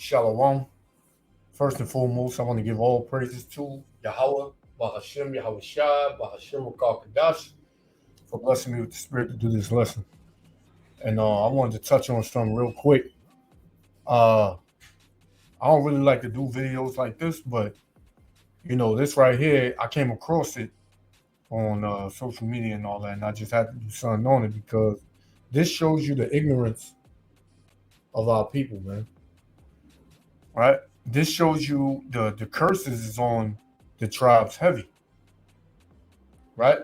Shalom. First and foremost, I want to give all praises to Yahweh, Bahashem, Yahweh Shai, Bahashem, Kadash, for blessing me with the spirit to do this lesson. And I wanted to touch on something real quick. I don't really like to do videos like this, but this right here, I came across it on social media and all that, and I just had to do something on it because this shows you the ignorance of our people, man. Right? This shows you the curses is on the tribes heavy. Right?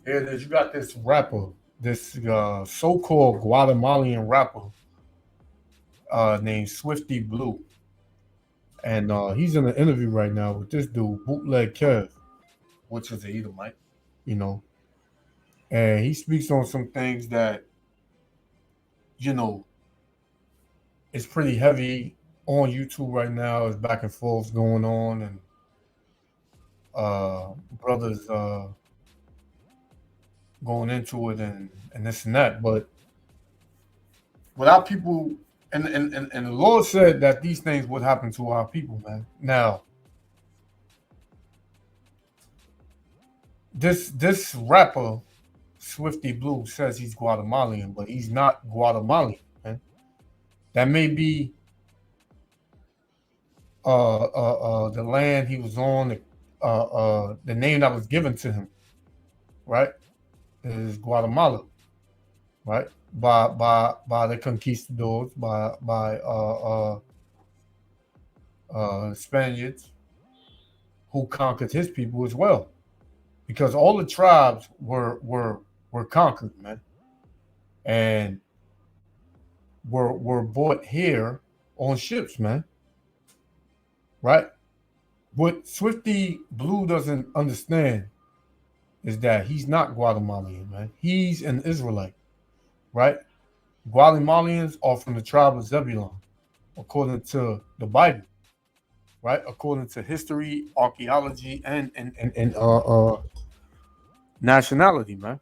Here it is. You got this rapper, this so-called Guatemalan rapper named Swifty Blue. And he's in an interview right now with this dude, Bootleg Kev, which is a Edomite, And he speaks on some things that, it's pretty heavy on YouTube right now. There's back and forth going on, and brothers going into it and this and that. But without people, and the Lord said that these things would happen to our people, man. Now, this rapper, Swifty Blue, says he's Guatemalan, but he's not Guatemalan, man. That may be the land he was on, the name that was given to him, right, is Guatemala, right, by the conquistadors, by Spaniards who conquered his people as well, because all the tribes were conquered, man, and were brought here on ships, man. Right? What Swifty Blue doesn't understand is that he's not Guatemalan, man. He's an Israelite, right? Guatemalans are from the tribe of Zebulon, according to the Bible, right? According to history, archaeology, and nationality, man.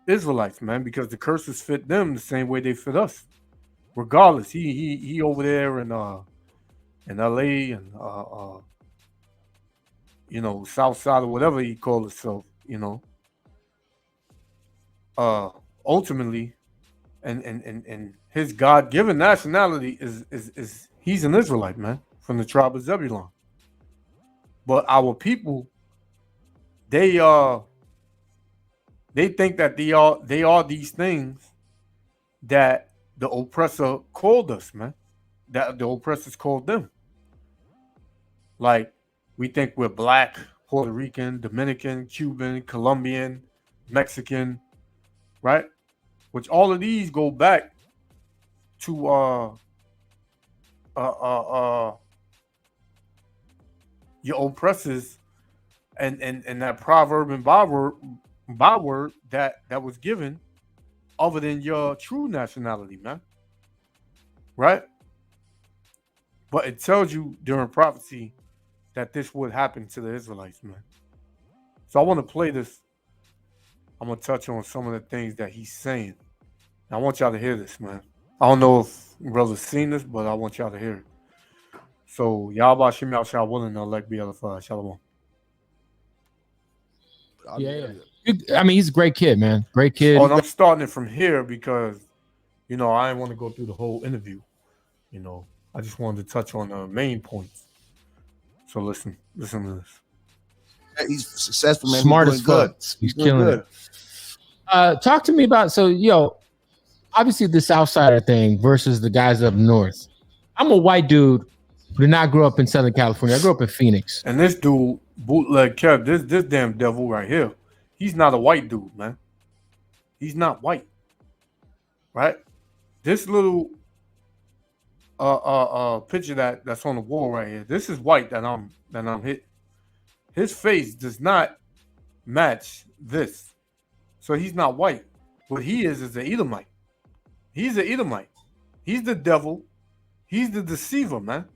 Israelites, man, because the curses fit them the same way they fit us. Regardless, he over there in LA and South Side or whatever he called himself, ultimately, and his God-given nationality is he's an Israelite, man, from the tribe of Zebulon. But our people, they think that they are these things that the oppressor called us, man. That the oppressors called them. Like, we think we're black, Puerto Rican, Dominican, Cuban, Colombian, Mexican, right? Which all of these go back to your oppressors and that proverb and byword that was given other than your true nationality, man. Right? But it tells you during prophecy that this would happen to the Israelites, man. So I want to play this. I'm going to touch on some of the things that he's saying. I want y'all to hear this, man. I don't know if brothers seen this, but I want y'all to hear it. So, Yahweh Shem Yahshua willing, elect be edified. Shalom. Yeah. I mean, he's a great kid, man. Great kid. Oh, and I'm starting it from here because, I didn't want to go through the whole interview. I just wanted to touch on the main points. So listen to this. He's successful, man. Smart He's as doing fuck. He's killing it. Talk to me about, obviously the Southsider thing versus the guys up north. I'm a white dude who did not grow up in Southern California. I grew up in Phoenix. And this dude, Bootleg Kev, this damn devil right here, he's not a white dude, man. He's not white. Right? This little picture that's on the wall right here. This is white that I'm hitting. His face does not match this. So he's not white. What he is an Edomite. He's an Edomite. He's the devil. He's the deceiver, man.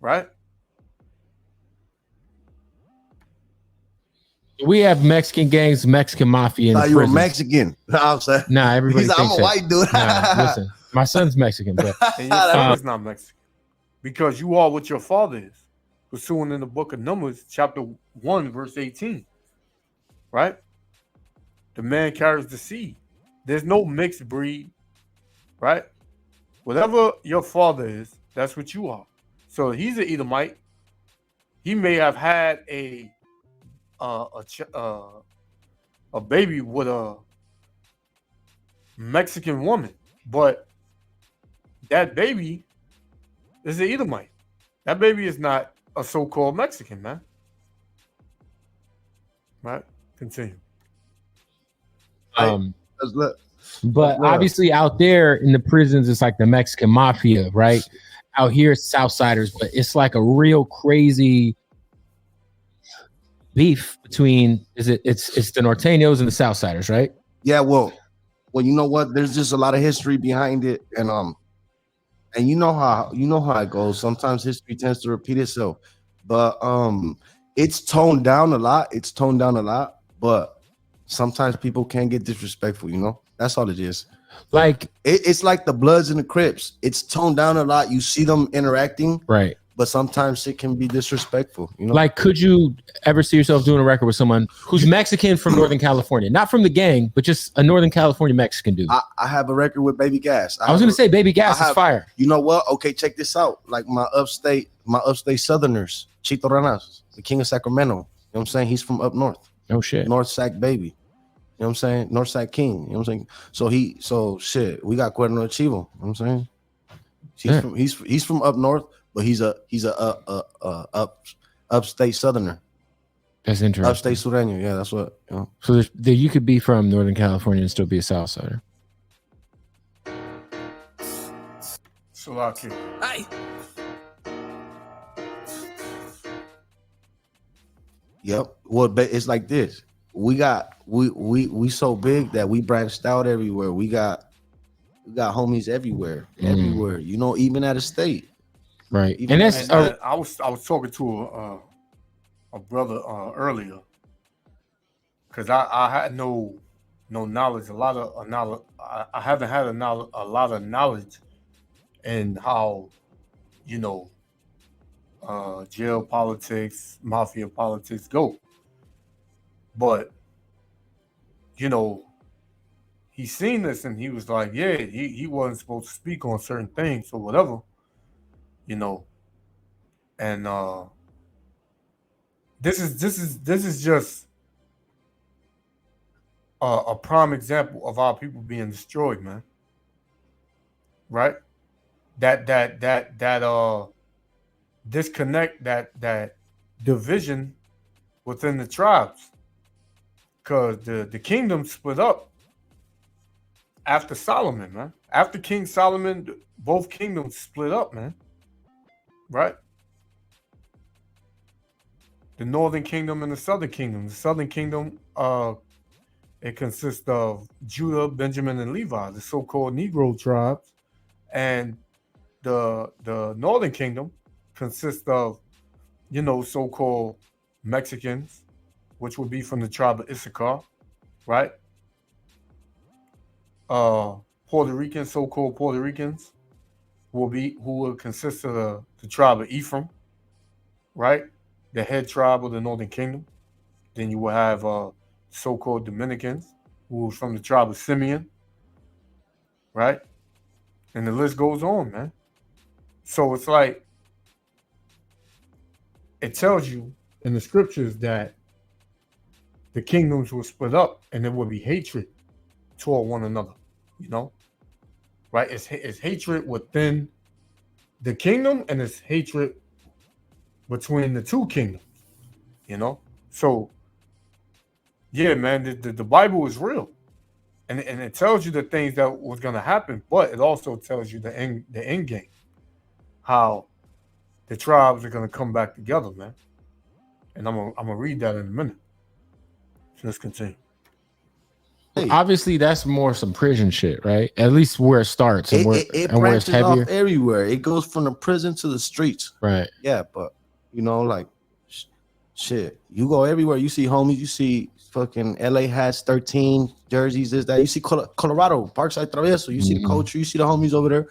Right? We have Mexican gangs, Mexican mafia in Thought the you were prisons. Mexican. I'm saying. Nah, everybody He's like, I'm thinks a that. white dude. Nah, listen, my son's Mexican, but And your son is not Mexican. Because you are what your father is. Pursuing in the book of Numbers, chapter 1, verse 18. Right? The man carries the seed. There's no mixed breed. Right? Whatever your father is, that's what you are. So he's an Edomite. He may have had a baby with a Mexican woman, but that baby is an Edomite. That baby is not a so-called Mexican, man. Right? Continue. But obviously out there in the prisons, it's like the Mexican mafia, right? Out here, it's Southsiders, but it's like a real crazy beef between it's the Norteños and the Southsiders, right? Yeah, well, you know what? There's just a lot of history behind it, and you know how it goes. Sometimes history tends to repeat itself, but it's toned down a lot. But sometimes people can get disrespectful. You know, that's all it is. Like it's like the Bloods and the Crips. It's toned down a lot. You see them interacting, right? But sometimes it can be disrespectful. You know, like could you ever see yourself doing a record with someone who's Mexican from Northern California, not from the gang, but just a Northern California Mexican dude? I have a record with Baby Gas. I was gonna say Baby Gas is fire. You know what? Okay, check this out. Like my upstate Southerners, Chito Ranas, the king of Sacramento. You know what I'm saying? He's from up north. Oh shit. North Sac baby. You know what I'm saying? North Sac king. You know what I'm saying? So shit. We got Cuerno Chivo. You know what I'm saying? He's from up north, but he's a upstate Southerner. That's interesting. Upstate Sureño. Yeah, that's what. You know. So you could be from Northern California and still be a Southsider. So lucky. Hey. Yep. Well, it's like this. We so big that we branched out everywhere. We got homies everywhere. You know, even out of state. Right. I was talking to a brother earlier because I had no knowledge. A lot of knowledge. I haven't had a lot of knowledge in how, you know, jail politics, mafia politics go. But, you know, he seen this and he was like, yeah, he wasn't supposed to speak on certain things or whatever, you know. And this is just a prime example of our people being destroyed, man. Right? That disconnect, that division within the tribes. Because the kingdom split up after Solomon, man. After King Solomon, both kingdoms split up, man. Right? The northern kingdom and the southern kingdom. The southern kingdom, it consists of Judah, Benjamin, and Levi, the so-called Negro tribes. And the northern kingdom consists of, you know, so-called Mexicans, which would be from the tribe of Issachar, right? Puerto Ricans, so-called Puerto Ricans, who will consist of the tribe of Ephraim, right? The head tribe of the Northern Kingdom. Then you will have so-called Dominicans, who are from the tribe of Simeon, right? And the list goes on, man. So it's like, it tells you in the scriptures that the kingdoms will split up and there will be hatred toward one another, you know? Right? It's hatred within the kingdom and it's hatred between the two kingdoms, you know? So, yeah, man, the Bible is real. And it tells you the things that was going to happen, but it also tells you the end game, how the tribes are going to come back together, man. And I'm gonna read that in a minute. So let's continue. Obviously, that's more some prison shit, right? At least where it starts and where it's heavier. Off everywhere. It goes from the prison to the streets. Right. Yeah, but you know, like Shit, you go everywhere. You see homies. You see fucking LA has 13 jerseys. This that. You see Colorado Parkside Travieso. You see the culture. You see the homies over there.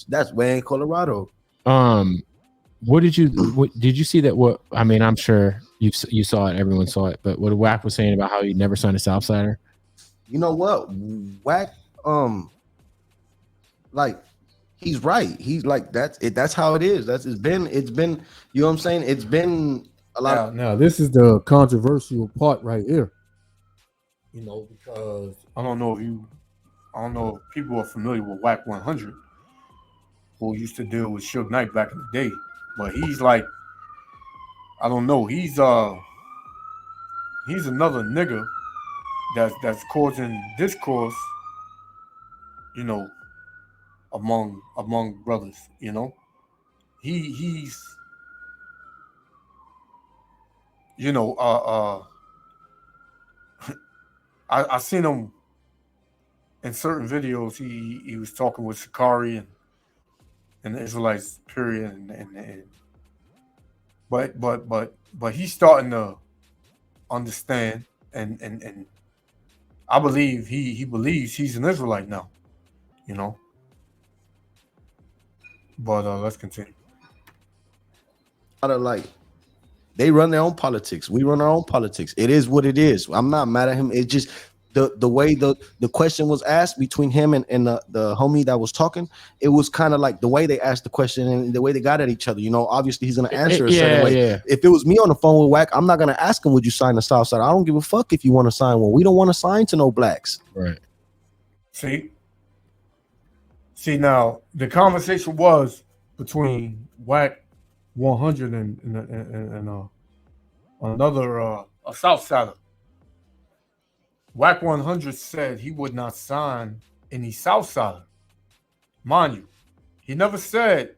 That's way in Colorado. What did you see that? What I mean, I'm sure you saw it. Everyone saw it. But what Wack was saying about how he never signed a Southsider. You know what, Wack? Like he's right. He's like that's it. That's how it is. It's been. You know what I'm saying? It's been a lot. Now this is the controversial part right here. You know, because I don't know if people are familiar with Whack 100, who used to deal with Suge Knight back in the day. But he's like, I don't know, he's another nigga that's causing discourse, you know, among brothers, you know. He's you know, I seen him in certain videos. He was talking with Sakari and the Israelites, period, and but he's starting to understand and I believe he believes he's an Israelite now, you know. But let's continue. Like they run their own politics. We run our own politics. It is what it is. I'm not mad at him. It's just the way the question was asked between him and the homie that was talking. It was kind of like the way they asked the question and the way they got at each other. You know, obviously he's gonna answer a certain way. Yeah. If it was me on the phone with Wack, I'm not gonna ask him, would you sign the Southside? I don't give a fuck if you want to sign one. We don't want to sign to no blacks. Right. See now the conversation was between Wack 100 and another a Southsider. Wack 100 said he would not sign any Southsider. Mind you, he never said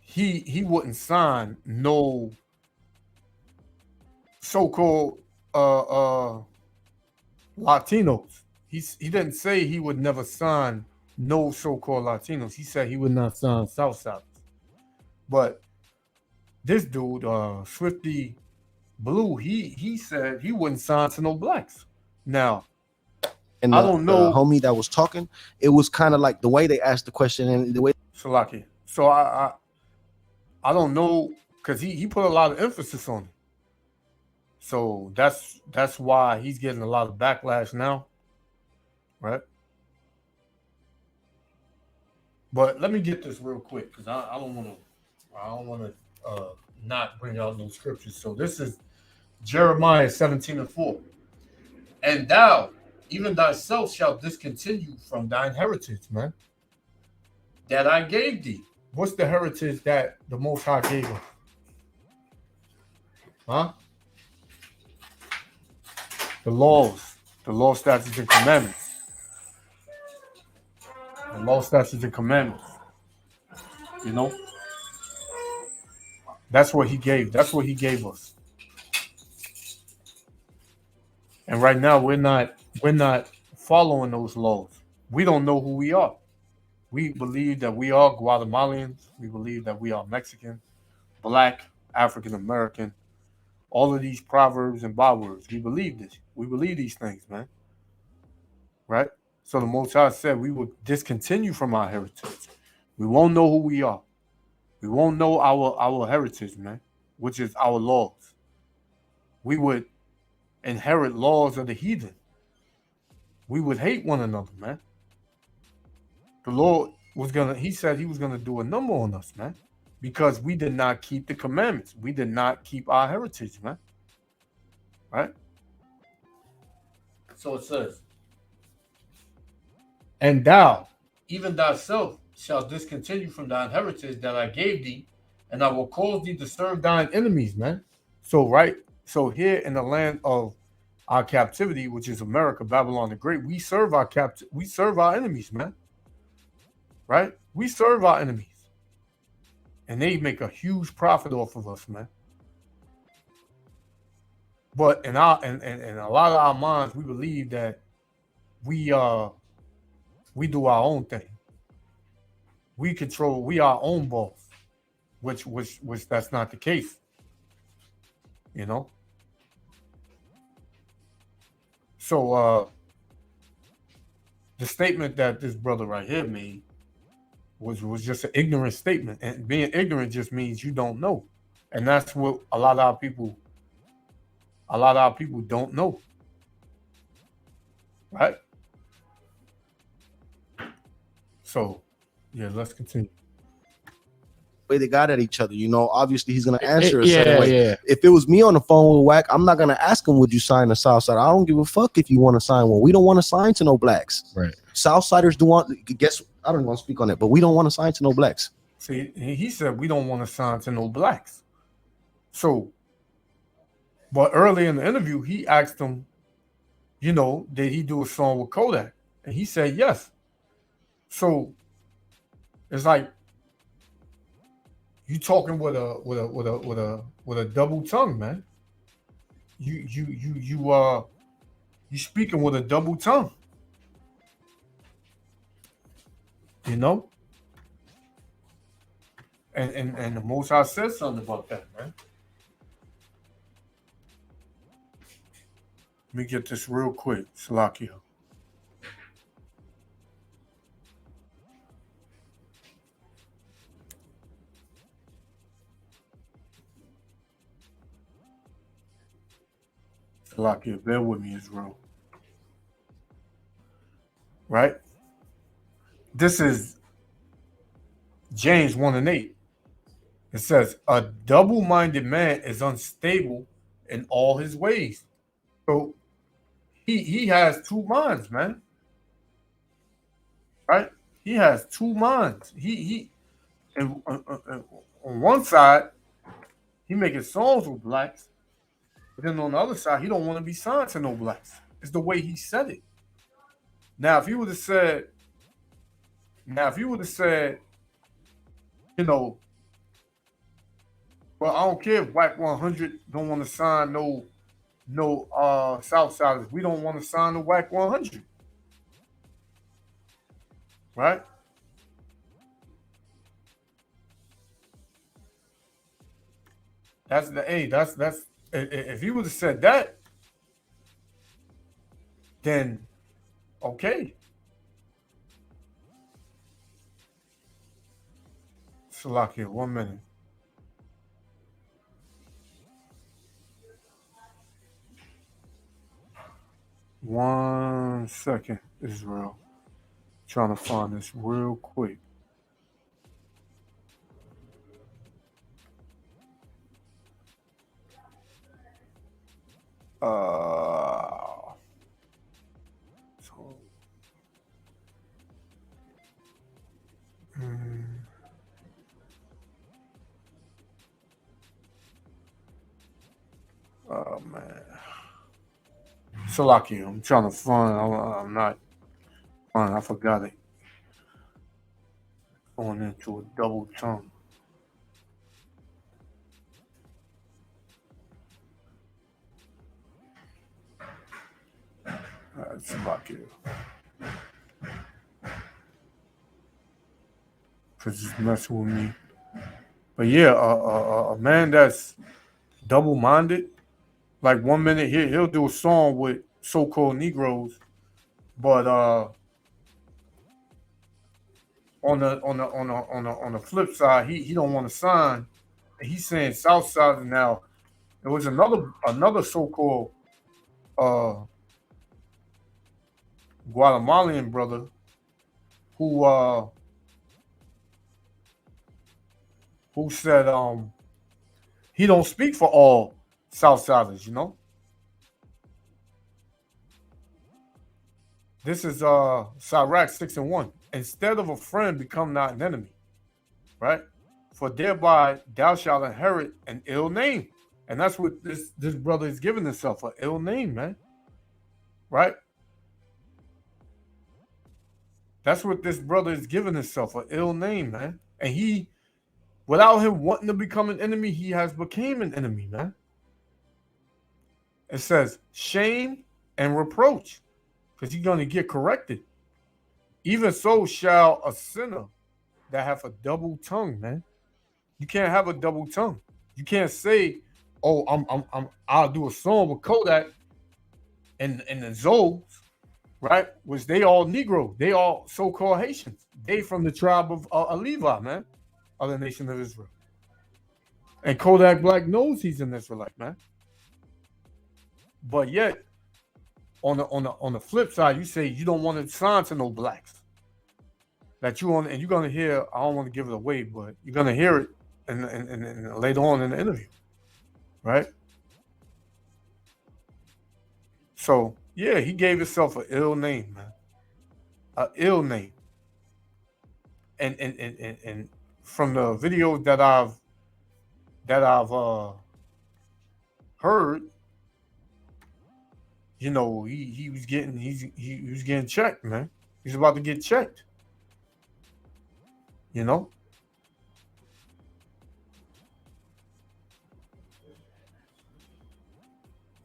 he wouldn't sign no so-called Latinos. He didn't say he would never sign no so-called Latinos. He said he would not sign Southsiders. But this dude, Swifty Blue, he said he wouldn't sign to no blacks. Now, and I don't know, the homie that was talking. It was kind of like the way they asked the question and the way. Salaki. So I don't know, because he put a lot of emphasis on it. So that's why he's getting a lot of backlash now, right? But let me get this real quick, because I don't want to not bring out no scriptures. So this is Jeremiah 17:4. And thou, even thyself, shalt discontinue from thine heritage, man, that I gave thee. What's the heritage that the Most High gave us? Huh? The laws, statutes, and commandments. The law, statutes, and commandments. You know? That's what he gave. That's what he gave us. And right now we're not following those laws. We don't know who we are. We believe that we are Guatemalans. We believe that we are Mexican, Black, African American. All of these proverbs and bywords. We believe this. We believe these things, man. Right? So the Most High said we would discontinue from our heritage. We won't know who we are. We won't know our heritage, man, which is our laws. We would inherit laws of the heathen. We would hate one another, man. The Lord he said he was gonna do a number on us, man, because we did not keep the commandments. We did not keep our heritage, man. Right? So it says, and thou, even thyself, shalt discontinue from thine heritage that I gave thee, and I will cause thee to serve thine enemies, man. So, right? So here in the land of our captivity, which is America, Babylon the Great, we serve our enemies, man. Right? We serve our enemies. And they make a huge profit off of us, man. But in a lot of our minds, we believe that we do our own thing. We our own boss, which that's not the case. You know? So the statement that this brother right here made was just an ignorant statement. And being ignorant just means you don't know. And that's what a lot of our people don't know. Right? So yeah, let's continue. Way they got at each other, you know, obviously he's gonna answer a certain Yeah, way. yeah. If it was me on the phone with Wack, I'm not gonna ask him, would you sign the Southside? I don't give a fuck if you want to sign one. We don't want to sign to no blacks. Right. Southsiders do want. Guess I don't want to speak on it, but we don't want to sign to no blacks. See, he said we don't want to sign to no blacks. So, but early in the interview, he asked him, you know, did he do a song with Kodak? And he said yes. So it's like you talking with a double tongue, man. You speaking with a double tongue. You know? And the Most High said something about that, man. Let me get this real quick, Salakia. Salakia, bear with me, Israel. Right? This is James 1:8. It says, a double-minded man is unstable in all his ways. So he has two minds, man. Right? He has two minds. And on one side, he making songs with blacks, but then on the other side, he don't want to be signed to no blacks. It's the way he said it. Now, if he would have said, you know, well, I don't care if Whack 100 don't want to sign no Southsiders. We don't want to sign the Whack 100. Right? That's if he would have said that, then okay. Salakia, 1 minute. One second, Israel. Trying to find this real quick. Oh man. Salakia, I'm trying to find. I'm not. I forgot it. Going into a double tongue. Salakia. Because it's messing with me. But yeah, a man that's double-minded, like 1 minute he'll do a song with so-called Negroes, but on the flip side, he don't want to sign. He's saying Southside now. There was another so-called Guatemalan brother who said he don't speak for all Southsiders, you know. This is Sirach 6:1. Instead of a friend, become not an enemy, right? For thereby thou shalt inherit an ill name. And that's what this brother is giving himself, an ill name, man. Right? That's what this brother is giving himself, an ill name, man. And he, without him wanting to become an enemy, he has become an enemy, man. It says shame and reproach, because you're going to get corrected. Even so shall a sinner that have a double tongue, man. You can't have a double tongue. You can't say oh, I'll do a song with Kodak and the Zoes, right? Which they all Negro, they all so-called Haitians. They from the tribe of Levi, man, of the nation of Israel. And Kodak Black knows he's an Israelite, man. But yet, on the flip side, you say you don't want to sign to no blacks. That you want, and you're gonna hear. I don't want to give it away, but you're gonna hear it, and later on in the interview, right? So yeah, he gave himself an ill name, man, an ill name. And from the videos that I've heard, you know, he was getting checked, man. He's about to get checked. You know?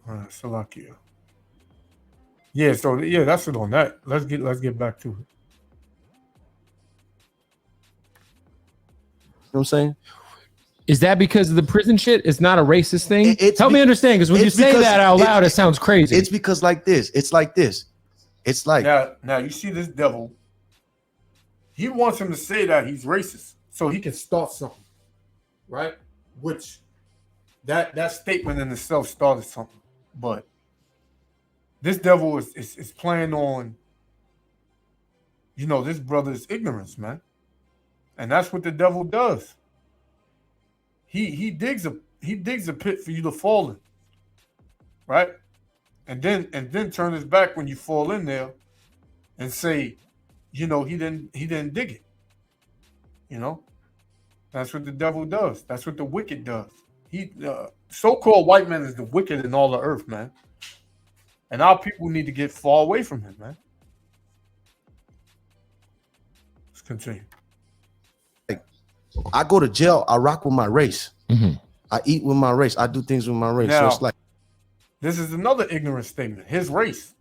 Salakia. Yeah, so yeah, that's it on that. Let's get back to it. You know what I'm saying? Is that because of the prison shit? It's not a racist thing? Help me be- understand, because when you it's say because that out loud, it sounds crazy. It's because like this. It's like this. It's like Now you see this devil. He wants him to say that he's racist so he can start something, right? Which that statement in itself started something. But this devil is playing on, you know, this brother's ignorance, man. And that's what the devil does. He digs a pit for you to fall in, right? And then turn his back when you fall in there and say, you know, he didn't dig it. You know, that's what the devil does. That's what the wicked does. He so-called white man is the wicked in all the earth, man. And our people need to get far away from him, man. Let's continue. I go to jail. I rock with my race. Mm-hmm. I eat with my race. I do things with my race. Now, so it's like this is another ignorant statement. His race.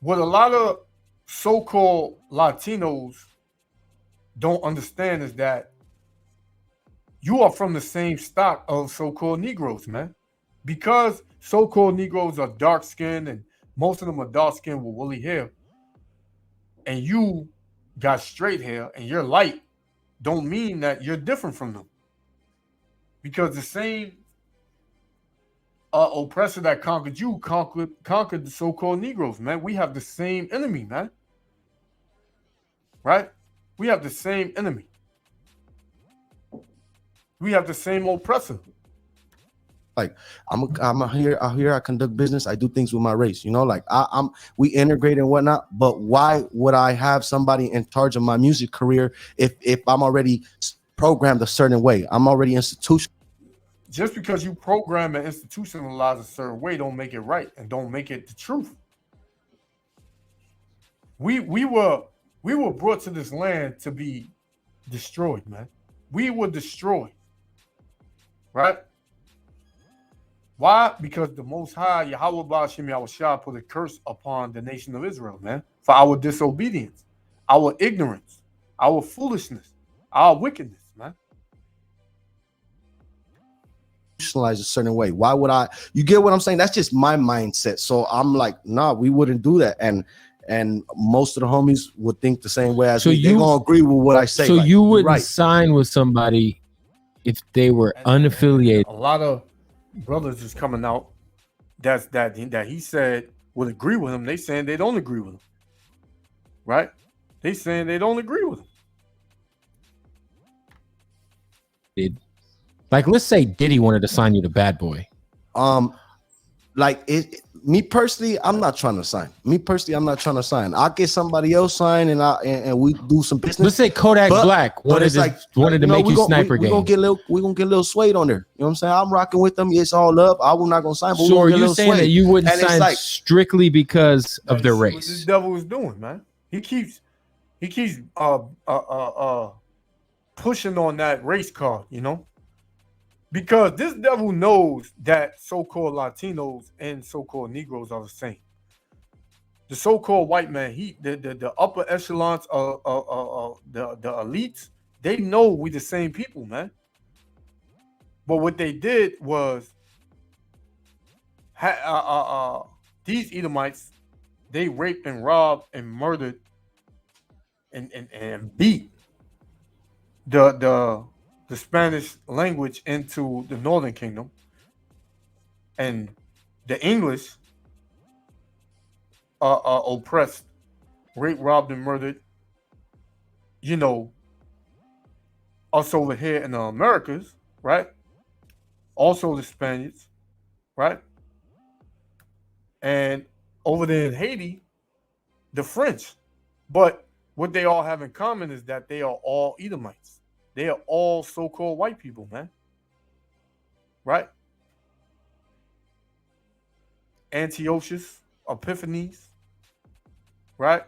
What a lot of so-called Latinos don't understand is that you are from the same stock of so-called Negroes, man. Because so-called Negroes are dark-skinned and most of them are dark-skinned with woolly hair, and you got straight hair and you're light, don't mean that you're different from them. Because the same oppressor that conquered you conquered the so-called Negroes, man. We have the same enemy, man. Right? We have the same enemy. We have the same oppressor. like I'm here. I conduct business. I do things with my race. You know, like we integrate and whatnot. But why would I have somebody in charge of my music career if I'm already programmed a certain way? I'm already institutional. Just because you program and institutionalize a certain way don't make it right and don't make it the truth. We were brought to this land to be destroyed, man. We were destroyed. Right? Why? Because the Most High, Yahweh Ba'ashem Yahushua, put a curse upon the nation of Israel, man, for our disobedience, our ignorance, our foolishness, our wickedness, man. A certain way. Why would I? You get what I'm saying? That's just my mindset. So I'm like, nah, we wouldn't do that. And most of the homies would think the same way as me. They're gonna agree with what I say. So like, you wouldn't sign with somebody if they were unaffiliated. A lot of brothers is coming out that he said would agree with him. They saying they don't agree with him. Right? They saying they don't agree with him. Like, let's say Diddy wanted to sign you to Bad Boy. Like me personally, I'm not trying to sign. I'll get somebody else sign and we do some business. Let's say Kodak Black wanted to make you Sniper Game. We're gonna get a little Suede on there. You know what I'm saying? I'm rocking with them. It's all love. I'm not gonna sign. But so are you saying that you wouldn't sign strictly because of their race? What this devil is doing, man. He keeps pushing on that race card, you know. Because this devil knows that so-called Latinos and so-called Negroes are the same. The so-called white man, the upper echelons of the elites, they know we the same people, man. But what they did was these Edomites, they raped and robbed and murdered and beat the Spanish language into the Northern Kingdom, and the English oppressed, raped, robbed, and murdered. You know, us over here in the Americas, right? Also the Spaniards, right? And over there in Haiti, the French. But what they all have in common is that they are all Edomites. They are all so-called white people, man. Right? Antiochus, Epiphanes, right?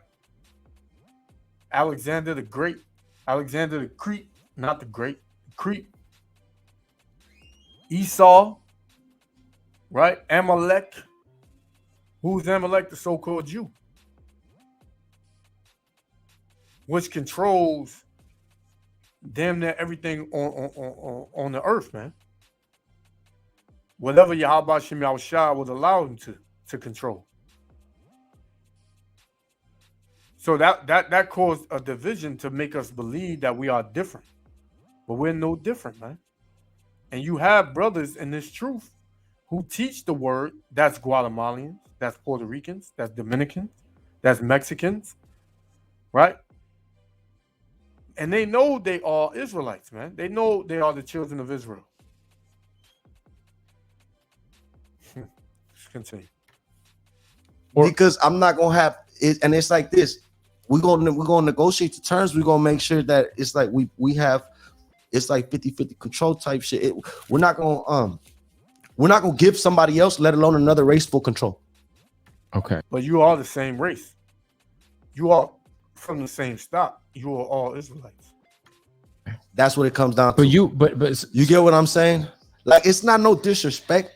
Alexander the Great, Alexander the Crete, not the Great, Crete. Esau, right? Amalek. Who's Amalek? The so-called Jew, which controls damn near everything on the earth, man. Whatever Yahweh Shem Yahushua would allow him to control. So that caused a division to make us believe that we are different. But we're no different, man. And you have brothers in this truth who teach the word. That's Guatemalans, that's Puerto Ricans, that's Dominicans, that's Mexicans, right? And they know they are Israelites, man. They know they are the children of Israel. Let's continue. Because I'm not gonna have it, and it's like this. We're gonna negotiate the terms. We're gonna make sure that it's like we have it's like 50-50 control type shit. We're not gonna give somebody else, let alone another race, full control. Okay. But you are the same race. You are from the same stock. You are all Israelites. That's what it comes down to. But you get what I'm saying? Like, it's not no disrespect,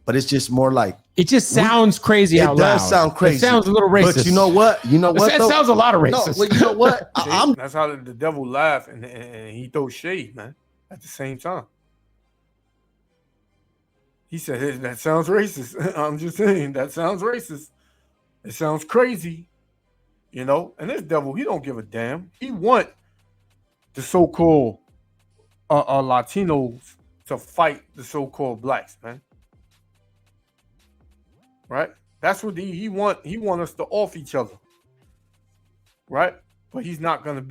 but it's just more like it just sounds crazy out loud. It does sound crazy. It sounds a little racist. But you know what? It sounds a lot of racist. No, well, you know what? That's how the devil laughs and he throws shade, man, at the same time. He said, hey, that sounds racist. I'm just saying, that sounds racist. It sounds crazy, you know? And this devil, he don't give a damn. He want the so-called Latinos to fight the so-called blacks, man. Right? That's what he want. He want us to off each other. Right? But he's not gonna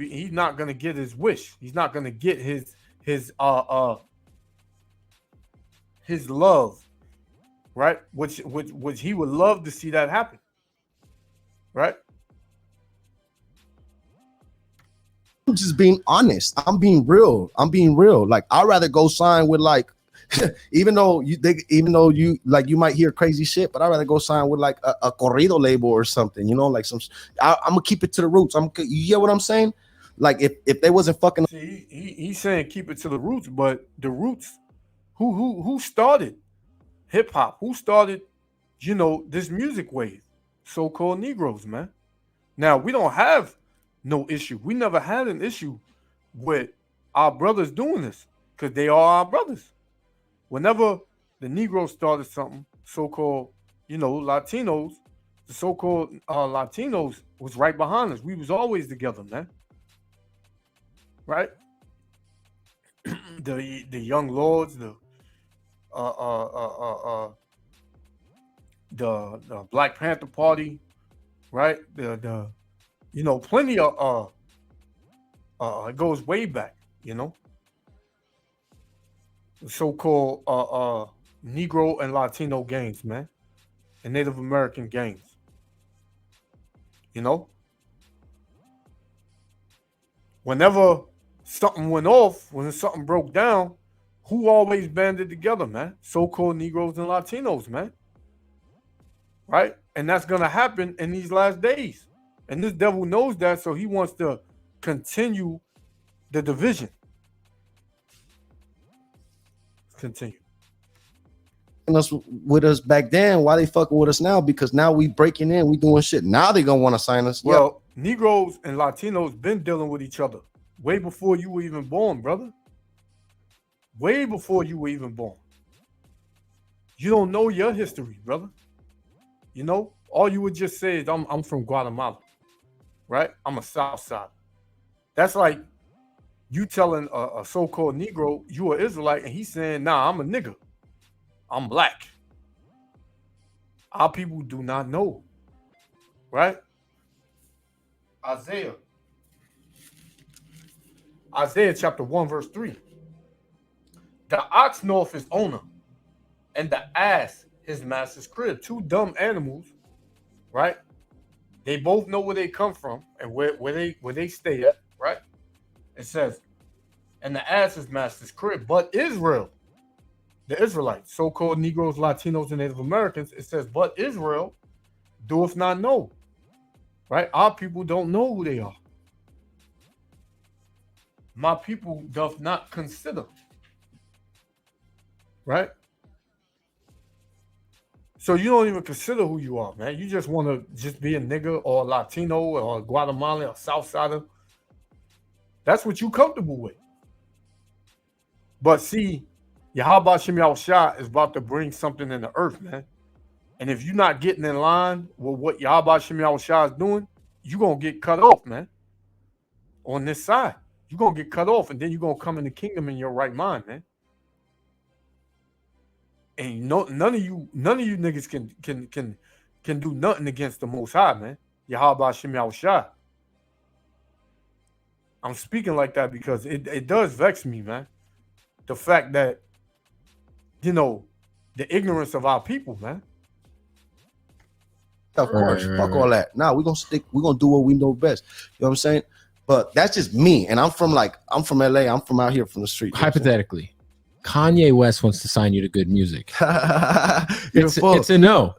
get his wish. He's not gonna get his love. Right? Which he would love to see that happen. Right? I'm just being honest. I'm being real. Like, I'd rather go sign with like even though you like you might hear crazy shit, but I'd rather go sign with like a corrido label or something, you know, like I'm gonna keep it to the roots. You get what I'm saying? Like, if they wasn't fucking. See, he's saying keep it to the roots, but the roots, who started hip hop? Who started, you know, this music wave? So-called Negroes, man. Now, we don't have no issue. We never had an issue with our brothers doing this because they are our brothers. Whenever the Negroes started something, so-called, you know, Latinos, the so-called Latinos was right behind us. We was always together, man. Right? the Young Lords, the Black Panther Party, right? The you know, plenty of it goes way back, you know. The so-called Negro and Latino gangs, man, and Native American gangs. You know, whenever something went off, when something broke down, who always banded together, man? So-called Negroes and Latinos, man. Right? And that's gonna happen in these last days. And this devil knows that, so he wants to continue the division. Continue. Us with us back then, why they fucking with us now? Because now we breaking in, we doing shit. Now they gonna want to sign us. Well, Negroes and Latinos been dealing with each other way before you were even born, brother. way before you were even born. You don't know your history, brother. You know, all you would just say is, I'm from Guatemala, right? I'm a Southsider. That's like you telling a so-called Negro you an Israelite, and he's saying, nah, I'm a nigga. I'm black. Our people do not know, right? Isaiah chapter 1, verse 3. The ox knoweth his owner, and the ass his master's crib. Two dumb animals, right? They both know where they come from and where they stay at, right? It says, and the ass his master's crib. But Israel, the Israelites, so-called Negroes, Latinos, and Native Americans, it says, but Israel doeth not know, right? Our people don't know who they are. My people doth not consider, right? So you don't even consider who you are, man. You just want to just be a nigga or a Latino or a Guatemalan or Southsider. That's what you comfortable with. But see, Yahweh Shem Yahushua is about to bring something in the earth, man. And if you're not getting in line with what Yahweh Shem Yahushua is doing, you're going to get cut off, man. On this side. You're going to get cut off, and then you're going to come in the kingdom in your right mind, man. And none of you niggas can do nothing against the Most High, man. Yahweh Shem Yahushua. I'm speaking like that because it does vex me, man. The fact that, you know, the ignorance of our people, man. Of course, fuck all that. Nah, we're gonna do what we know best. You know what I'm saying? But that's just me. And I'm from LA. I'm from out here from the street. Hypothetically, Kanye West wants to sign you to good music. It's a no.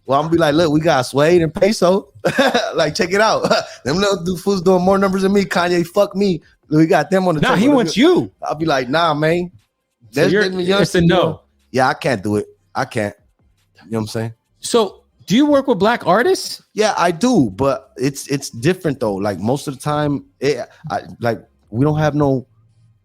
Well, I'm gonna be like, look, we got Suede and Peso. Like, check it out. Them little fools doing more numbers than me. Kanye, fuck me. We got them on the. Nah, he wants you. I'll be like, nah, man. So it's a no. Yeah, I can't do it. I can't. You know what I'm saying? So, do you work with black artists? Yeah, I do, but it's different though. Like most of the time, we don't have no.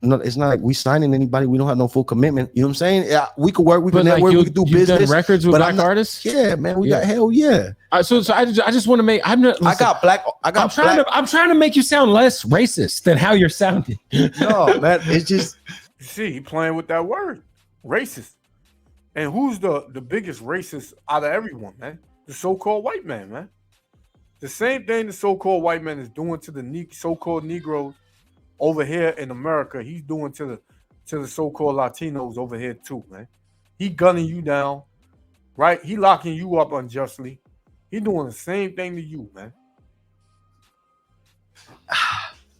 It's not like we signing anybody. We don't have no full commitment. You know what I'm saying? Yeah, we could work. We could network. We could do business. Done records with black artists? Yeah, man. We got hell yeah. So I just want to make. I'm trying to make you sound less racist than how you're sounding. No, man. It's just. You see, he playing with that word, racist. And who's the biggest racist out of everyone, man? The so-called white man, man. The same thing the so-called white man is doing to the so-called Negroes over here in America, he's doing to the so-called Latinos over here too, man. He gunning you down, right? He locking you up unjustly. He doing the same thing to you, man.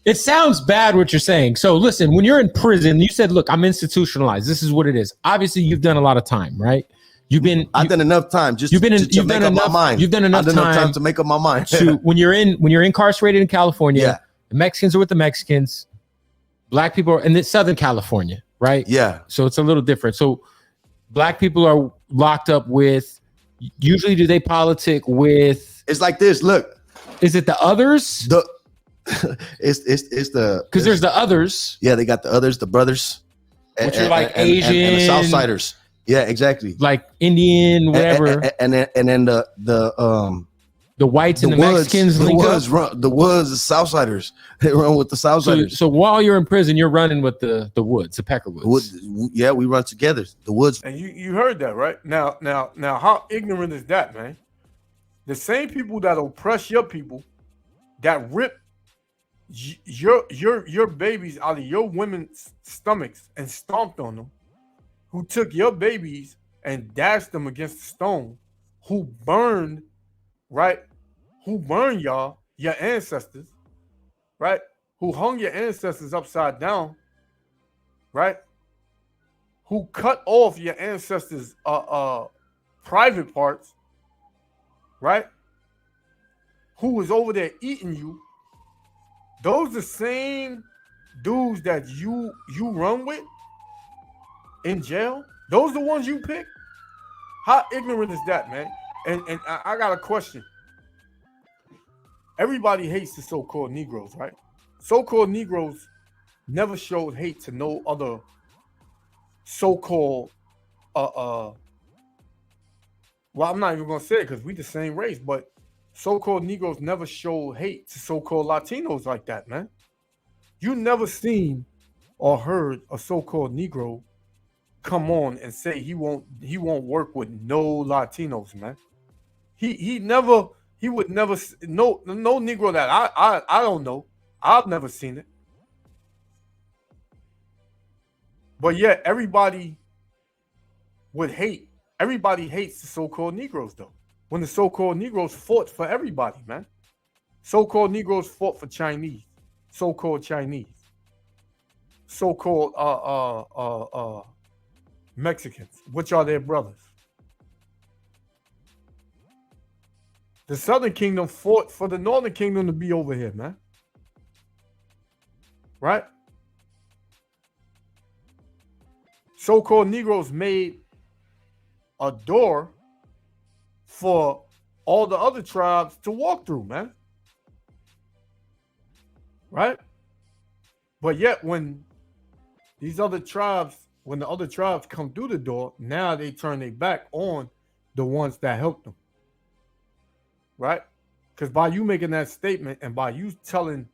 It sounds bad what you're saying. So listen, when you're in prison, you said, look, I'm institutionalized. This is what it is. Obviously, you've done a lot of time, right? I've done enough time to make up my mind. You've done enough time to make up my mind. When you're incarcerated in California, the Mexicans are with the Mexicans, black people are in Southern California, right? Yeah. So it's a little different. So black people are locked up with, usually do they politic with? It's like this, look. Is it the others? It's the, because there's the others. Yeah, they got the others, the brothers. Which are like Asian. And the Southsiders. Yeah, exactly. Like Indian, whatever. And then the whites and the Mexicans link up. The Woods, the Southsiders. They run with the Southsiders. So while you're in prison, you're running with the Woods, the Peckerwoods. Yeah, we run together. The Woods. And you heard that, right? Now, how ignorant is that, man? The same people that oppress your people, that rip your babies out of your women's stomachs and stomped on them, who took your babies and dashed them against the stone, who burned, right? Who burned your ancestors, right? Who hung your ancestors upside down, right? Who cut off your ancestors' private parts, right? Who was over there eating you. Those the same dudes that you run with in jail. Those the ones you pick. How ignorant is that, man? And I got a question. Everybody hates the so-called Negroes, right? So-called Negroes never showed hate to no other so-called well, I'm not even gonna say it because we the same race, but so-called Negroes never showed hate to so-called Latinos like that, man. You never seen or heard a so-called Negro come on and say he won't work with no Latinos, man. He never he would never no Negro that I don't know. I've never seen it. But yet everybody would hate. Everybody hates the so-called Negroes though. When the so-called Negroes fought for everybody, man. So-called Negroes fought for Chinese, so-called Chinese, so-called Mexicans, which are their brothers. The Southern Kingdom fought for the Northern Kingdom to be over here, man. Right? So-called Negroes made a door for all the other tribes to walk through, man. Right? But yet when the other tribes come through the door, now they turn their back on the ones that helped them. Right? Because by you making that statement and by you telling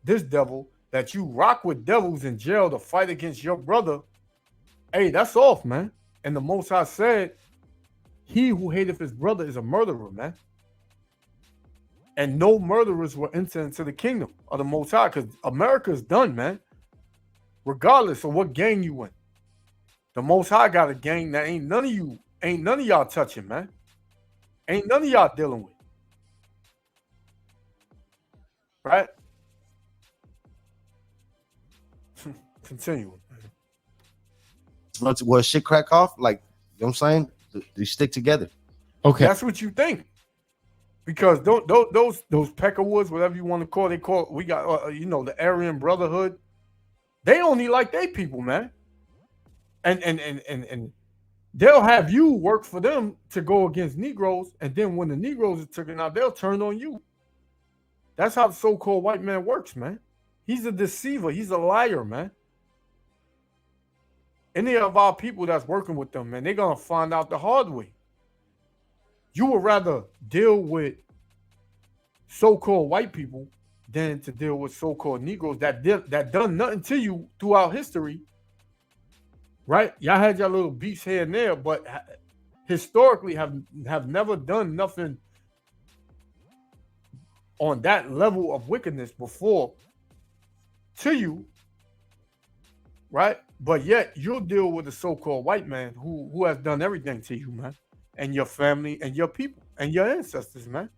this devil that you rock with devils in jail to fight against your brother, hey, that's off, man. And the Most High said, he who hateth his brother is a murderer, man. And no murderers will enter into the kingdom of the Most High, because America's done, man. Regardless of what gang you in. The Most High got a gang that ain't none of y'all touching, man. Ain't none of y'all dealing with. Right? Continue. Will shit crack off? Like, you know what I'm saying? They stick together. Okay. That's what you think. Because those Peckerwoods, whatever you want to call it, we got, the Aryan Brotherhood. They only like their people, man. And they'll have you work for them to go against Negroes. And then when the Negroes are taken out, they'll turn on you. That's how the so-called white man works, man. He's a deceiver. He's a liar, man. Any of our people that's working with them, man, they're going to find out the hard way. You would rather deal with so-called white people than to deal with so-called Negroes that done nothing to you throughout history, right? Y'all had your little beefs here and there, but historically have never done nothing on that level of wickedness before to you, right? But yet you'll deal with a so-called white man who has done everything to you, man, and your family and your people and your ancestors, man.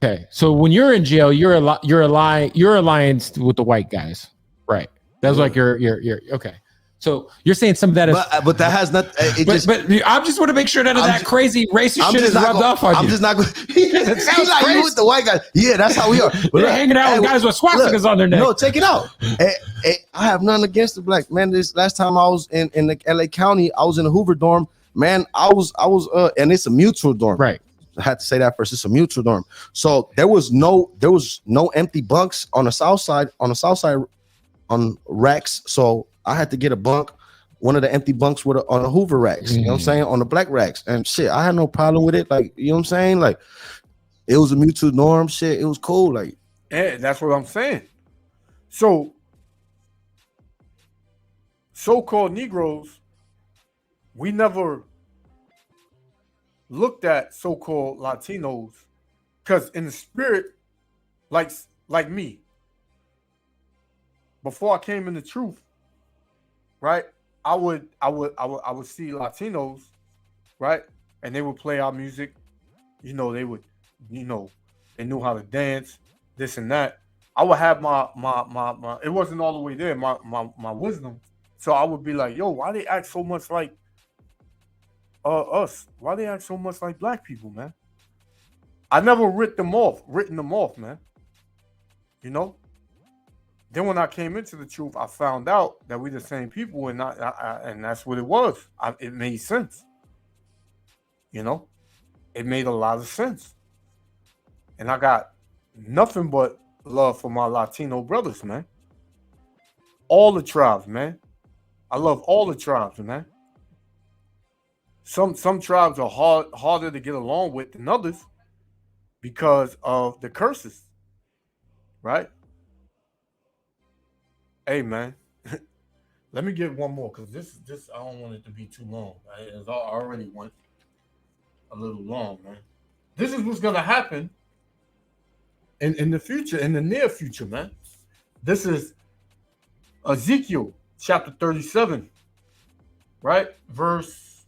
Okay, so when you're in jail, you're alliance with the white guys, right? That's like your okay. So you're saying some of that is, but that has not. But I just want to make sure none of that crazy racist shit is rubbed off on you. I'm just not going. It sounds like you with the white guys. Yeah, that's how we are. They're hanging out with guys with swastikas on their neck. No, take it out. I have nothing against the black man. This last time I was in the LA County, I was in the Hoover dorm. Man, I was and it's a mutual dorm. Right. I had to say that first. It's a mutual dorm. So there was no empty bunks on the south side on racks. So I had to get a bunk, one of the empty bunks on the Hoover racks. You know what I'm saying? On the black racks. And shit, I had no problem with it. Like, you know what I'm saying? Like, it was a mutual norm. Shit, it was cool. Like, yeah, that's what I'm saying. So, so-called Negroes, we never looked at so-called Latinos, because in the spirit, like me, before I came in the truth, right? I would see Latinos, right? And they would play our music. They would, they knew how to dance, this and that. I would have my it wasn't all the way there, my wisdom. So I would be like, yo, why they act so much like us? Why they act so much like black people, man? I never written them off, man. Then when I came into the truth, I found out that we the same people, and and that's what it was. It made sense. It made a lot of sense. And I got, nothing but love for my Latino brothers, man. All the tribes, man. I love all the tribes, man. Some tribes are harder to get along with than others because of the curses, right? Hey, man. Let me get one more because this I don't want it to be too long. Right? It's already went a little long, man. This is what's gonna happen in the future, in the near future, man. This is Ezekiel chapter 37, right? Verse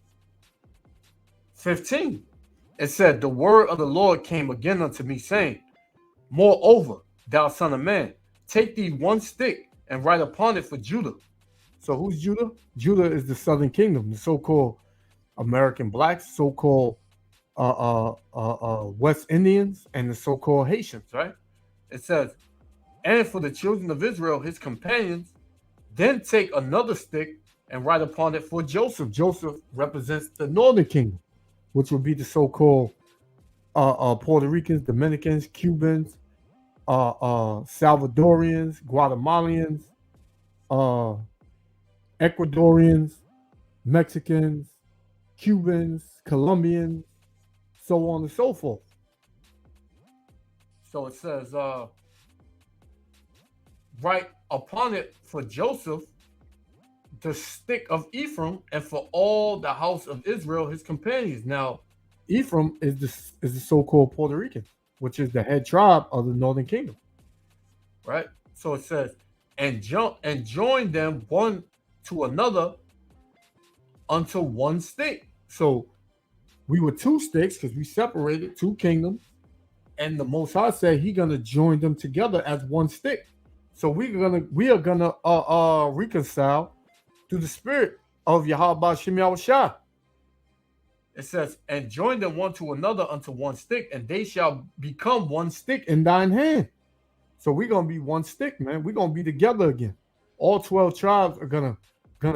15. It said, the word of the Lord came again unto me, saying, moreover, thou son of man, take thee one stick and write upon it for Judah. So who's Judah? Judah is the southern kingdom, the so-called American blacks, so-called West Indians, and the so-called Haitians, right? It says, and for the children of Israel, his companions, then take another stick and write upon it for Joseph. Joseph represents the northern kingdom, which would be the so-called Puerto Ricans, Dominicans, Cubans, Salvadorians, Guatemalans, Ecuadorians, Mexicans, Cubans, Colombians, so on and so forth. So it says, write upon it for Joseph the stick of Ephraim, and for all the house of Israel, his companions. Now, Ephraim is the so-called Puerto Rican, which is the head tribe of the northern kingdom, right? So it says, and join them one to another unto one stick. So we were two sticks because we separated two kingdoms, and the Most High said He gonna join them together as one stick. So we are gonna reconcile through the spirit of Yahweh Shem Yahushua. It says, and join them one to another unto one stick, and they shall become one stick in thine hand. So we're gonna be one stick, man. We're gonna be together again. All 12 tribes are gonna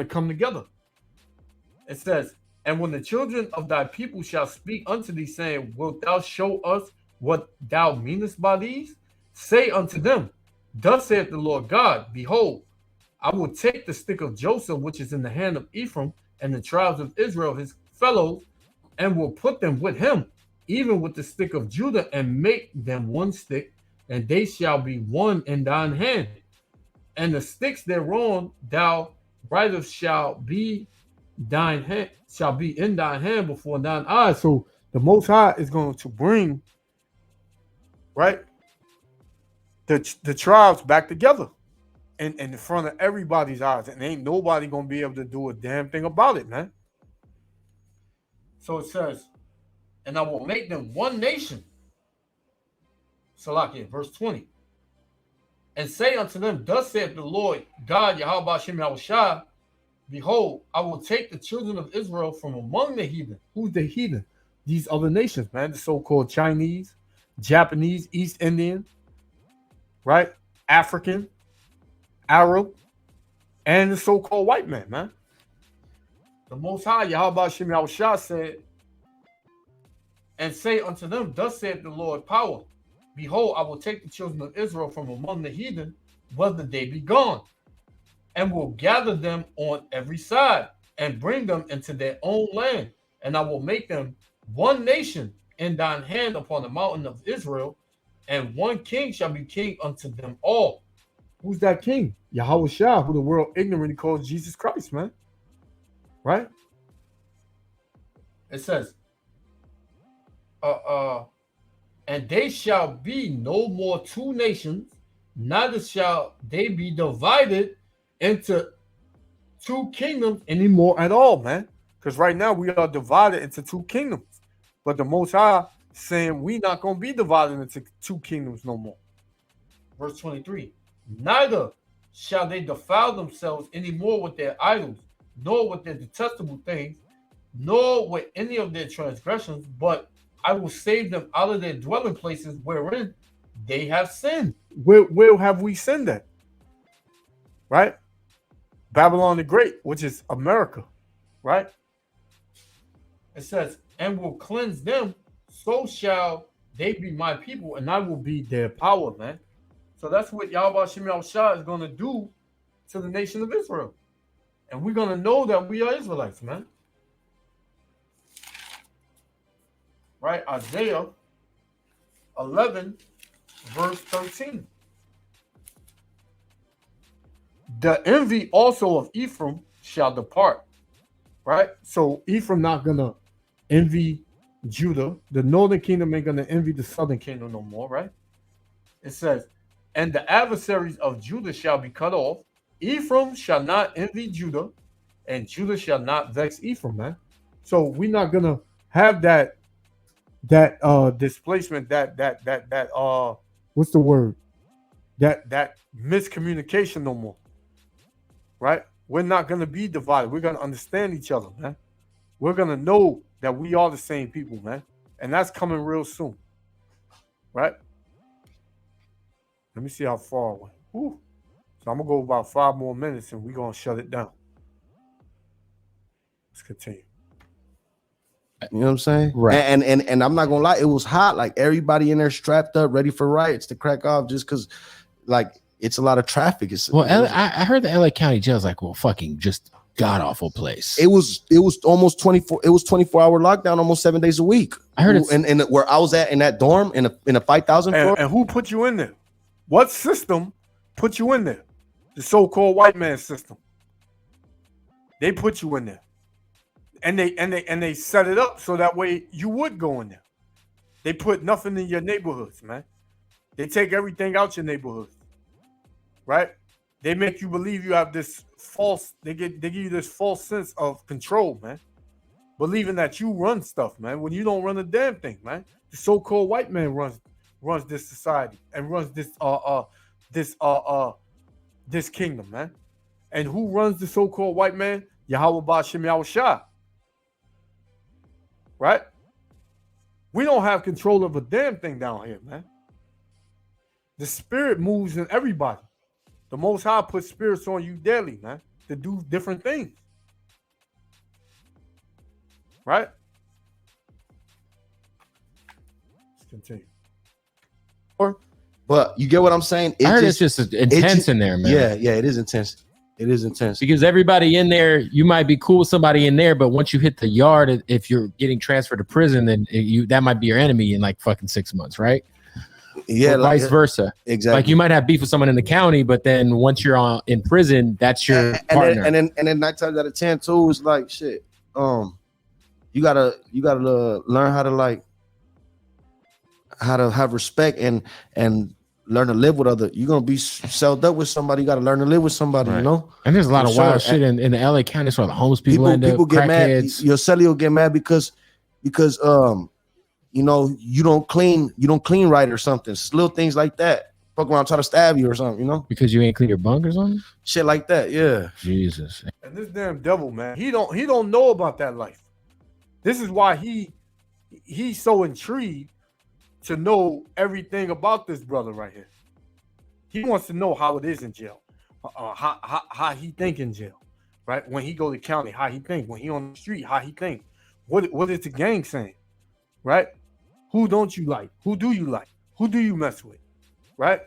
come together. It says, and when the children of thy people shall speak unto thee, saying, wilt thou show us what thou meanest by these? Say unto them, thus saith the Lord God, behold, I will take the stick of Joseph, which is in the hand of Ephraim, and the tribes of Israel, his fellows, and will put them with him, even with the stick of Judah, and make them one stick, and they shall be one in thine hand. And the sticks thereon thou writest shall be in thine hand before thine eyes. So the Most High is going to bring, right, the tribes back together in front of everybody's eyes, and ain't nobody gonna be able to do a damn thing about it, man. So it says, and I will make them one nation. Salakia, verse 20. And say unto them, thus saith the Lord God, Yahweh Shem Yahushua, behold, I will take the children of Israel from among the heathen. Who's the heathen? These other nations, man. The so-called Chinese, Japanese, East Indian, right? African, Arab, and the so-called white man, man. The Most High, Yahweh Shem Yahushua, said, and say unto them, thus saith the Lord power, behold, I will take the children of Israel from among the heathen, whether they be gone, and will gather them on every side, and bring them into their own land, and I will make them one nation in thine hand upon the mountain of Israel, and one king shall be king unto them all. Who's that king? Yahushua, who the world ignorantly calls Jesus Christ, man. Right? It says, and they shall be no more two nations, neither shall they be divided into two kingdoms anymore at all, man. Because right now we are divided into two kingdoms. But the Most High saying we not going to be divided into two kingdoms no more. Verse 23. Neither shall they defile themselves anymore with their idols, nor with their detestable things, nor with any of their transgressions, but I will save them out of their dwelling places wherein they have sinned. Where have we sinned at? Right? Babylon the Great, which is America. Right? It says, and will cleanse them, so shall they be my people, and I will be their power, man. So that's what Yahweh Shem Yahushua is going to do to the nation of Israel. And we're going to know that we are Israelites, man. Right? Isaiah 11, verse 13. The envy also of Ephraim shall depart. Right? So Ephraim not going to envy Judah. The northern kingdom ain't going to envy the southern kingdom no more, right? It says, and the adversaries of Judah shall be cut off. Ephraim shall not envy Judah, and Judah shall not vex Ephraim, man. So we're not going to have that displacement, that what's the word? That miscommunication no more. Right? We're not going to be divided. We're going to understand each other, man. We're going to know that we are the same people, man. And that's coming real soon. Right? Let me see how far away. Whew. So I'm going to go about 5 more minutes and we're going to shut it down. Let's continue. You know what I'm saying? Right. And I'm not going to lie. It was hot. Like everybody in there strapped up, ready for riots to crack off just because, like, it's a lot of traffic. I heard the LA County jail is like, well, fucking just god awful place. It was almost 24. It was 24-hour lockdown, almost 7 days a week. I heard it. And where I was at in that dorm in a 5,000 floor. And who put you in there? What system put you in there? The so-called white man system. They put you in there, and they set it up so that way you would go in there. They put nothing in your neighborhoods, man. They take everything out your neighborhoods. Right? They make you believe you have this false, they give you this false sense of control, man. Believing that you run stuff, man, when you don't run a damn thing, man. The so-called white man runs this society and runs this kingdom, man. And who runs the so-called white man? Yahweh Ba'Shem Yahushua. Right? We don't have control of a damn thing down here, man. The spirit moves in everybody. The Most High puts spirits on you daily, man, to do different things. Right? Let's continue. But you get what I'm saying? I heard it's just intense in there, man. Yeah, it is intense. It is intense. Because everybody in there, you might be cool with somebody in there, but once you hit the yard, if you're getting transferred to prison, then that might be your enemy in like fucking 6 months, right? Yeah, or vice versa. Exactly. Like you might have beef with someone in the county, but then once you're in prison, that's your partner. And then 9 times out of 10 too, it's like shit. You gotta learn how to have respect and learn to live with other. You're gonna be sold up with somebody. You gotta learn to live with somebody. Right. You know. And there's a lot of wild shit in the LA County. That's where the homeless people end up. People get mad. Your celly will get mad because you know, you don't clean right or something. It's little things like that. Fuck around, try to stab you or something, you know? Because you ain't clean your bunk or something? Shit like that, yeah. Jesus. And this damn devil, man, he don't know about that life. This is why he's so intrigued to know everything about this brother right here. He wants to know how it is in jail, how he think in jail, right? When he go to county, how he think. When he on the street, how he think. What is the gang saying, right? Who don't you like? Who do you like? Who do you mess with? Right?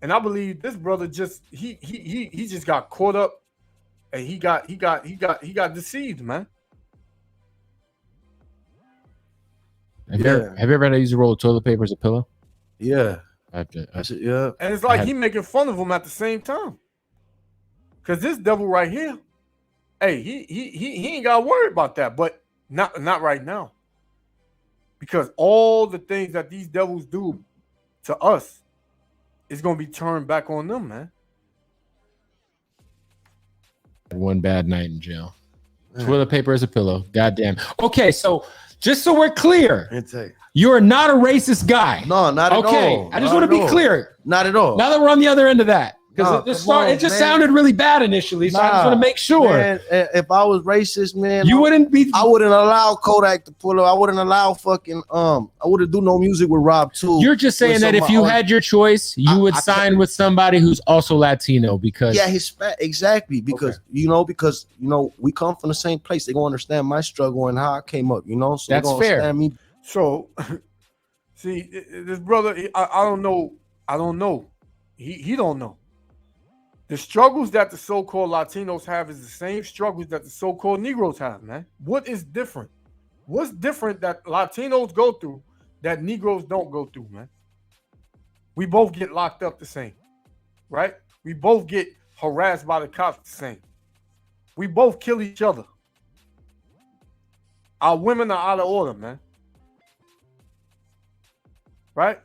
And I believe this brother just he just got caught up and he got deceived, man. Have you ever had to use a roll of toilet paper as a pillow? Yeah. Yeah. And it's like he making fun of him at the same time. Cause this devil right here, hey, he ain't got to worry about that, but not right now. Because all the things that these devils do to us is going to be turned back on them, man. One bad night in jail. Toilet paper as a pillow. Goddamn. Okay, so just so we're clear, you're not a racist guy. No, not at all. Okay, I just want to be clear. Not at all. Now that we're on the other end of that. Because it just sounded really bad initially, so I just want to make sure. Man, if I was racist, man, you wouldn't be. I wouldn't allow Kodak to pull up. I wouldn't allow fucking. I wouldn't do no music with Rob too. You're just saying that if you had your choice, you would sign with somebody who's also Latino because exactly because because we come from the same place. They gonna understand my struggle and how I came up. So that's fair. Me. See, this brother, I don't know. I don't know. He don't know. The struggles that the so-called Latinos have is the same struggles that the so-called Negroes have, man. What is different? What's different that Latinos go through that Negroes don't go through, man? We both get locked up the same, right? We both get harassed by the cops the same. We both kill each other. Our women are out of order, man. Right?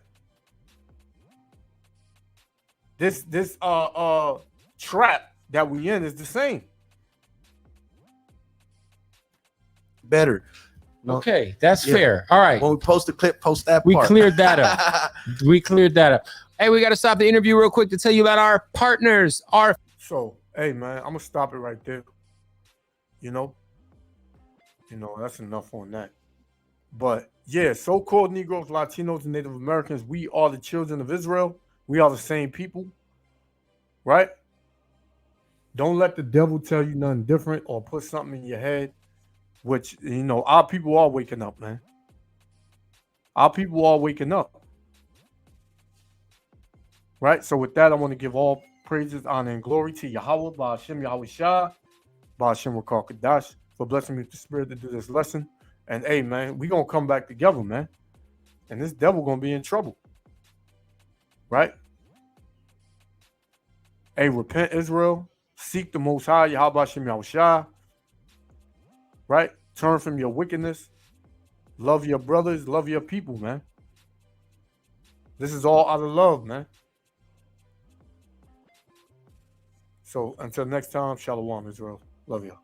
This trap that we in is the same. Better. No. Okay, that's fair. All right. When we post the clip, post that We part. cleared that up. We cleared that up. Hey, we got to stop the interview real quick to tell you about our partners. So, hey, man, I'm going to stop it right there. You know, that's enough on that. But, yeah, so-called Negroes, Latinos, and Native Americans, we are the children of Israel. We are the same people, right? Don't let the devil tell you nothing different or put something in your head, which, our people are waking up, man. Our people are waking up. Right? So with that, I want to give all praises, honor, and glory to Yahweh, Ba'ashem Yahweh Shah, Ba'ashem Rakal Kadash, for blessing me with the spirit to do this lesson. And hey, man, we going to come back together, man. And this devil going to be in trouble. Right? Hey, repent, Israel. Seek the Most High, Yahweh Ba'ashem Yahweh Shah. Right? Turn from your wickedness. Love your brothers. Love your people, man. This is all out of love, man. So until next time, Shalom, Israel. Love y'all.